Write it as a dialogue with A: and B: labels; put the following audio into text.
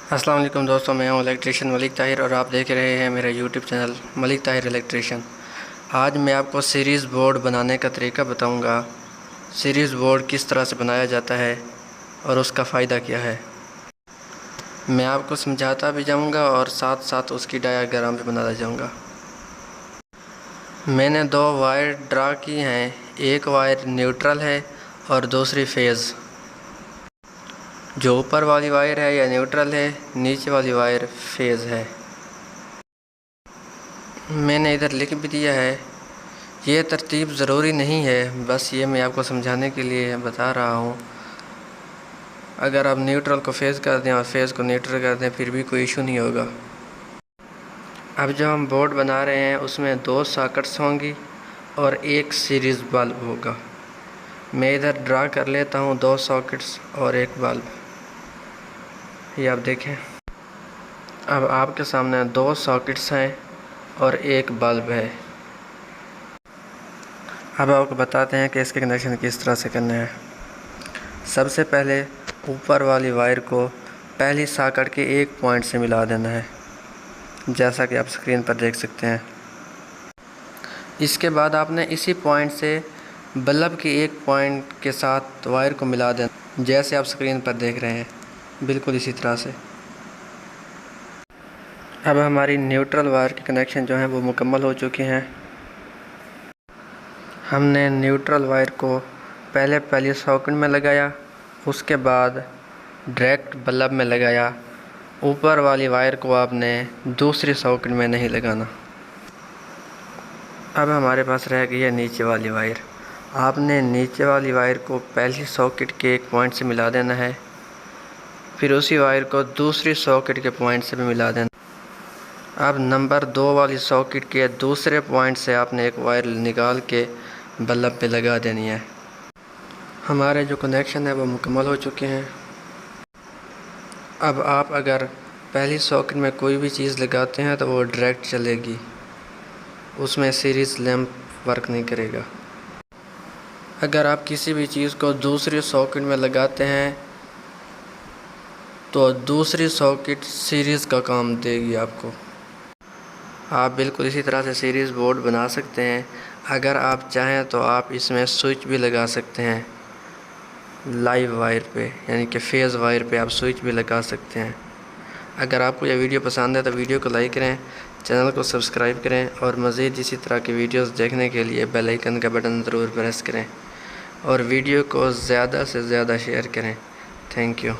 A: अस्सलाम वालेकुम दोस्तों, मैं हूं इलेक्ट्रीशियन मलिक ताहिर और आप देख रहे हैं मेरा YouTube channel Malik Tahir electrician. आज मैं आपको सीरीज़ बोर्ड बनाने का तरीका बताऊंगा। सीरीज़ बोर्ड किस तरह से बनाया जाता है और उसका फ़ायदा क्या है, मैं आपको समझाता भी जाऊंगा और साथ साथ उसकी डायग्राम भी बनाता जाऊंगा। मैंने दो वायर ड्रा की हैं, एक वायर न्यूट्रल है और दूसरी फेज़। जो ऊपर वाली वायर है यह न्यूट्रल है, नीचे वाली वायर फेज़ है। मैंने इधर लिख भी दिया है। ये तरतीब ज़रूरी नहीं है, बस ये मैं आपको समझाने के लिए बता रहा हूँ। अगर आप न्यूट्रल को फेज़ कर दें और फेज़ को न्यूट्रल कर दें फिर भी कोई इशू नहीं होगा। अब जो हम बोर्ड बना रहे हैं उसमें दो सॉकेट्स होंगी और एक सीरीज़ बल्ब होगा। मैं इधर ड्रा कर लेता हूँ दो सॉकेट्स और एक बल्ब। ये आप देखें, अब आपके सामने दो सॉकेट्स हैं और एक बल्ब है। अब आपको बताते हैं कि इसके कनेक्शन किस तरह से करने हैं। सबसे पहले ऊपर वाली वायर को पहली सॉकेट के एक पॉइंट से मिला देना है, जैसा कि आप स्क्रीन पर देख सकते हैं। इसके बाद आपने इसी पॉइंट से बल्ब के एक पॉइंट के साथ वायर को मिला देना, जैसे आप स्क्रीन पर देख रहे हैं, बिल्कुल इसी तरह से। अब हमारी न्यूट्रल वायर के कनेक्शन जो हैं वो मुकम्मल हो चुके हैं। हमने न्यूट्रल वायर को पहली सॉकेट में लगाया, उसके बाद डायरेक्ट बल्ब में लगाया। ऊपर वाली वायर को आपने दूसरी सॉकेट में नहीं लगाना। अब हमारे पास रह गई है नीचे वाली वायर। आपने नीचे वाली वायर को पहली सॉकेट के एक पॉइंट से मिला देना है, फिर उसी वायर को दूसरी सॉकेट के पॉइंट से भी मिला देना। अब नंबर 2 वाली सॉकेट के दूसरे पॉइंट से आपने एक वायर निकाल के बल्ब पे लगा देनी है। हमारे जो कनेक्शन है वो मुकम्मल हो चुके हैं। अब आप अगर पहली सॉकेट में कोई भी चीज़ लगाते हैं तो वो डायरेक्ट चलेगी, उसमें सीरीज़ लैंप वर्क नहीं करेगा। अगर आप किसी भी चीज़ को दूसरी सॉकेट में लगाते हैं तो दूसरी सॉकेट सीरीज़ का काम देगी आपको। आप बिल्कुल इसी तरह से सीरीज़ बोर्ड बना सकते हैं। अगर आप चाहें तो आप इसमें स्विच भी लगा सकते हैं, लाइव वायर पे, यानी कि फेज़ वायर पे आप स्विच भी लगा सकते हैं। अगर आपको यह वीडियो पसंद है तो वीडियो को लाइक करें, चैनल को सब्सक्राइब करें और मज़ीद इसी तरह की वीडियोस देखने के लिए बेल आइकन का बटन ज़रूर प्रेस करें और वीडियो को ज़्यादा से ज़्यादा शेयर करें। Thank you.